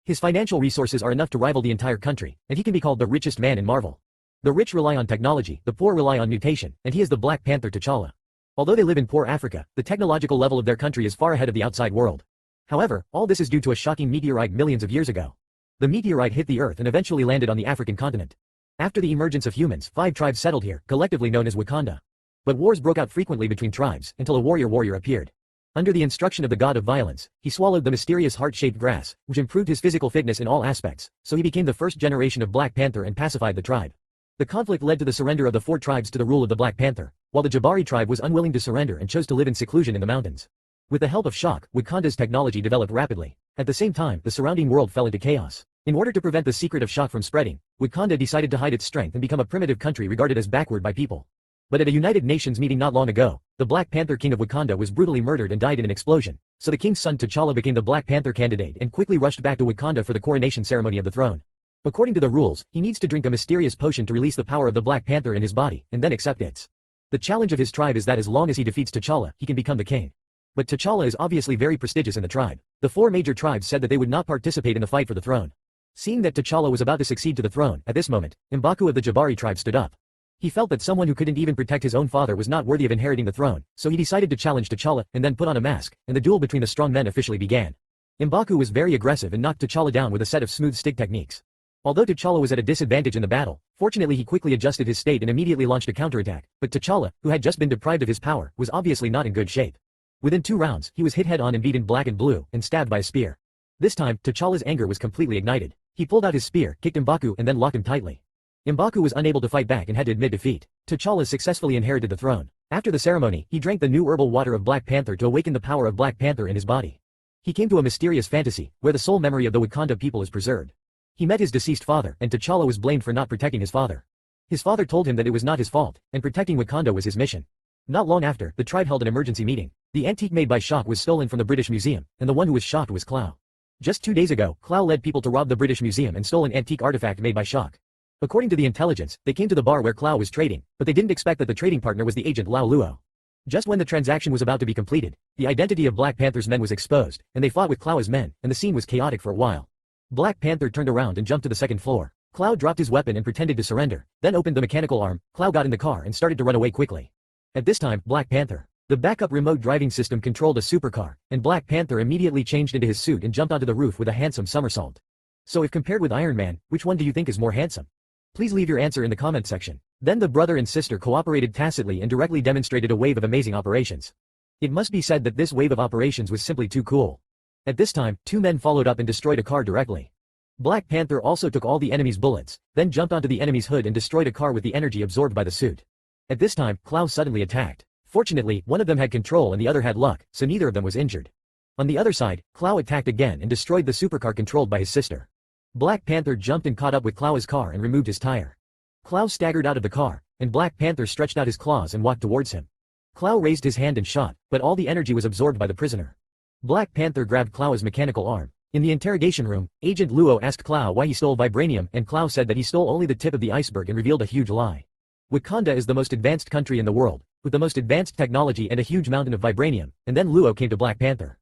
His financial resources are enough to rival the entire country, and he can be called the richest man in Marvel. The rich rely on technology, the poor rely on mutation, and he is the Black Panther T'Challa. Although they live in poor Africa, the technological level of their country is far ahead of the outside world. However, all this is due to a shocking meteorite millions of years ago. The meteorite hit the Earth and eventually landed on the African continent. After the emergence of humans, 5 tribes settled here, collectively known as Wakanda. But wars broke out frequently between tribes, until a warrior appeared. Under the instruction of the god of violence, he swallowed the mysterious heart-shaped grass, which improved his physical fitness in all aspects, so he became the first generation of Black Panther and pacified the tribe. The conflict led to the surrender of the 4 tribes to the rule of the Black Panther, while the Jabari tribe was unwilling to surrender and chose to live in seclusion in the mountains. With the help of Shock, Wakanda's technology developed rapidly. At the same time, the surrounding world fell into chaos. In order to prevent the secret of Shock from spreading, Wakanda decided to hide its strength and become a primitive country regarded as backward by people. But at a United Nations meeting not long ago, the Black Panther King of Wakanda was brutally murdered and died in an explosion, so the king's son T'Challa became the Black Panther candidate and quickly rushed back to Wakanda for the coronation ceremony of the throne. According to the rules, he needs to drink a mysterious potion to release the power of the Black Panther in his body, and then accept it. The challenge of his tribe is that as long as he defeats T'Challa, he can become the king. But T'Challa is obviously very prestigious in the tribe. The 4 major tribes said that they would not participate in the fight for the throne. Seeing that T'Challa was about to succeed to the throne, at this moment, M'Baku of the Jabari tribe stood up. He felt that someone who couldn't even protect his own father was not worthy of inheriting the throne, so he decided to challenge T'Challa, and then put on a mask, and the duel between the strong men officially began. M'Baku was very aggressive and knocked T'Challa down with a set of smooth stick techniques. Although T'Challa was at a disadvantage in the battle, fortunately he quickly adjusted his state and immediately launched a counterattack, but T'Challa, who had just been deprived of his power, was obviously not in good shape. Within 2 rounds, he was hit head-on and beaten black and blue, and stabbed by a spear. This time, T'Challa's anger was completely ignited. He pulled out his spear, kicked M'Baku and then locked him tightly. M'Baku was unable to fight back and had to admit defeat. T'Challa successfully inherited the throne. After the ceremony, he drank the new herbal water of Black Panther to awaken the power of Black Panther in his body. He came to a mysterious fantasy, where the soul memory of the Wakanda people is preserved. He met his deceased father, and T'Challa was blamed for not protecting his father. His father told him that it was not his fault, and protecting Wakanda was his mission. Not long after, the tribe held an emergency meeting. The antique made by Shock was stolen from the British Museum, and the one who was shocked was Clow. Just 2 days ago, Clow led people to rob the British Museum and stole an antique artifact made by Shock. According to the intelligence, they came to the bar where Clow was trading, but they didn't expect that the trading partner was the agent Lau Luo. Just when the transaction was about to be completed, the identity of Black Panther's men was exposed, and they fought with Clow's men, and the scene was chaotic for a while. Black Panther turned around and jumped to the 2nd floor. Clow dropped his weapon and pretended to surrender, then opened the mechanical arm. Clow got in the car and started to run away quickly. At this time, Black Panther. The backup remote driving system controlled a supercar, and Black Panther immediately changed into his suit and jumped onto the roof with a handsome somersault. So if compared with Iron Man, which one do you think is more handsome? Please leave your answer in the comment section. Then the brother and sister cooperated tacitly and directly demonstrated a wave of amazing operations. It must be said that this wave of operations was simply too cool. At this time, 2 men followed up and destroyed a car directly. Black Panther also took all the enemy's bullets, then jumped onto the enemy's hood and destroyed a car with the energy absorbed by the suit. At this time, Clow suddenly attacked. Fortunately, one of them had control and the other had luck, so neither of them was injured. On the other side, Clow attacked again and destroyed the supercar controlled by his sister. Black Panther jumped and caught up with Clow's car and removed his tire. Clow staggered out of the car, and Black Panther stretched out his claws and walked towards him. Clow raised his hand and shot, but all the energy was absorbed by the prisoner. Black Panther grabbed Clow's mechanical arm. In the interrogation room, Agent Luo asked Clow why he stole Vibranium, and Clow said that he stole only the tip of the iceberg and revealed a huge lie. Wakanda is the most advanced country in the world, with the most advanced technology and a huge mountain of Vibranium, and then Luo came to Black Panther.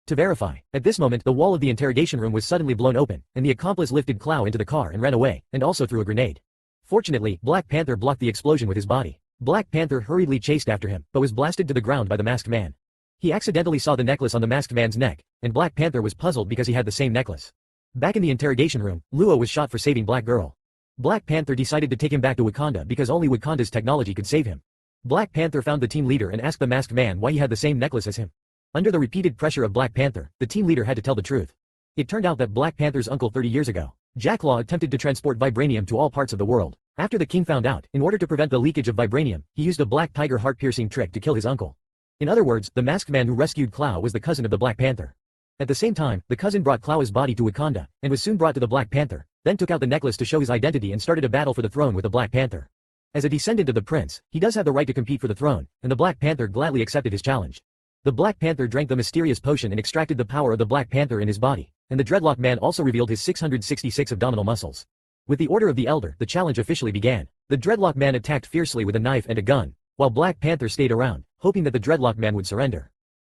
To verify, at this moment the wall of the interrogation room was suddenly blown open, and the accomplice lifted Clow into the car and ran away, and also threw a grenade. Fortunately, Black Panther blocked the explosion with his body. Black Panther hurriedly chased after him, but was blasted to the ground by the masked man. He accidentally saw the necklace on the masked man's neck, and Black Panther was puzzled because he had the same necklace. Back in the interrogation room, Luo was shot for saving Black Girl. Black Panther decided to take him back to Wakanda because only Wakanda's technology could save him. Black Panther found the team leader and asked the masked man why he had the same necklace as him. Under the repeated pressure of Black Panther, the team leader had to tell the truth. It turned out that Black Panther's uncle 30 years ago, Jacklaw, attempted to transport Vibranium to all parts of the world. After the king found out, in order to prevent the leakage of Vibranium, he used a Black Tiger heart-piercing trick to kill his uncle. In other words, the masked man who rescued Clow was the cousin of the Black Panther. At the same time, the cousin brought Clow's body to Wakanda, and was soon brought to the Black Panther, then took out the necklace to show his identity and started a battle for the throne with the Black Panther. As a descendant of the prince, he does have the right to compete for the throne, and the Black Panther gladly accepted his challenge. The Black Panther drank the mysterious potion and extracted the power of the Black Panther in his body, and the Dreadlock Man also revealed his 666 abdominal muscles. With the order of the Elder, the challenge officially began. The Dreadlock Man attacked fiercely with a knife and a gun, while Black Panther stayed around, hoping that the Dreadlock Man would surrender.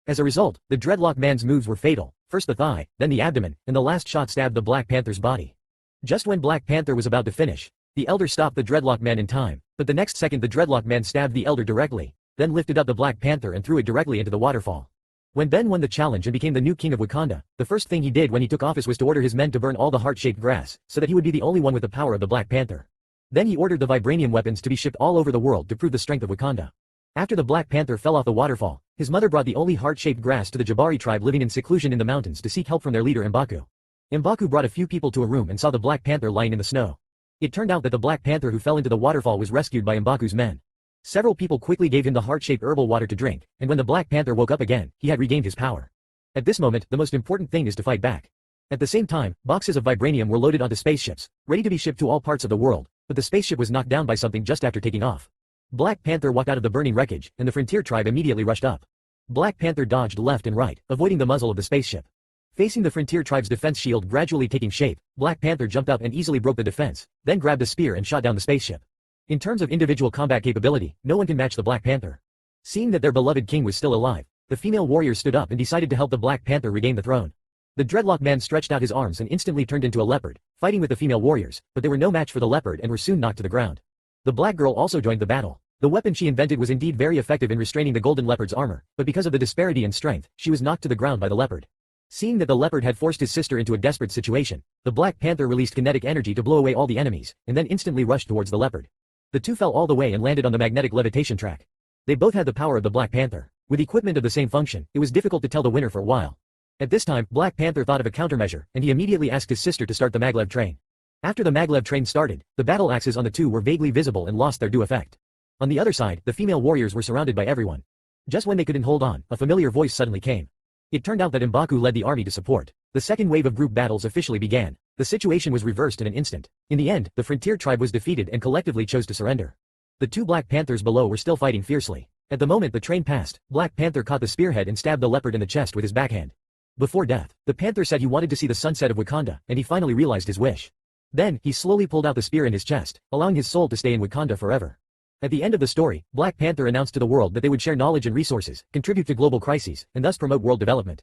As a result, the Dreadlock Man's moves were fatal, first the thigh, then the abdomen, and the last shot stabbed the Black Panther's body. Just when Black Panther was about to finish, the Elder stopped the Dreadlock Man in time, but the next second the Dreadlock Man stabbed the Elder directly, then lifted up the Black Panther and threw it directly into the waterfall. When Ben won the challenge and became the new King of Wakanda, the first thing he did when he took office was to order his men to burn all the heart-shaped grass, so that he would be the only one with the power of the Black Panther. Then he ordered the Vibranium weapons to be shipped all over the world to prove the strength of Wakanda. After the Black Panther fell off the waterfall, his mother brought the only heart-shaped grass to the Jabari tribe living in seclusion in the mountains to seek help from their leader M'Baku. M'Baku brought a few people to a room and saw the Black Panther lying in the snow. It turned out that the Black Panther who fell into the waterfall was rescued by M'Baku's men. Several people quickly gave him the heart-shaped herbal water to drink, and when the Black Panther woke up again, he had regained his power. At this moment, the most important thing is to fight back. At the same time, boxes of vibranium were loaded onto spaceships, ready to be shipped to all parts of the world, but the spaceship was knocked down by something just after taking off. Black Panther walked out of the burning wreckage, and the frontier tribe immediately rushed up. Black Panther dodged left and right, avoiding the muzzle of the spaceship. Facing the frontier tribe's defense shield gradually taking shape, Black Panther jumped up and easily broke the defense, then grabbed a spear and shot down the spaceship. In terms of individual combat capability, no one can match the Black Panther. Seeing that their beloved king was still alive, the female warriors stood up and decided to help the Black Panther regain the throne. The Dreadlock Man stretched out his arms and instantly turned into a leopard, fighting with the female warriors, but they were no match for the leopard and were soon knocked to the ground. The black girl also joined the battle. The weapon she invented was indeed very effective in restraining the golden leopard's armor, but because of the disparity in strength, she was knocked to the ground by the leopard. Seeing that the leopard had forced his sister into a desperate situation, the Black Panther released kinetic energy to blow away all the enemies, and then instantly rushed towards the leopard. The two fell all the way and landed on the magnetic levitation track. They both had the power of the Black Panther. With equipment of the same function, it was difficult to tell the winner for a while. At this time, Black Panther thought of a countermeasure, and he immediately asked his sister to start the maglev train. After the maglev train started, the battle axes on the two were vaguely visible and lost their due effect. On the other side, the female warriors were surrounded by everyone. Just when they couldn't hold on, a familiar voice suddenly came. It turned out that M'Baku led the army to support. The second wave of group battles officially began. The situation was reversed in an instant. In the end, the frontier tribe was defeated and collectively chose to surrender. The two Black Panthers below were still fighting fiercely. At the moment the train passed, Black Panther caught the spearhead and stabbed the leopard in the chest with his backhand. Before death, the panther said he wanted to see the sunset of Wakanda, and he finally realized his wish. Then, he slowly pulled out the spear in his chest, allowing his soul to stay in Wakanda forever. At the end of the story, Black Panther announced to the world that they would share knowledge and resources, contribute to global crises, and thus promote world development.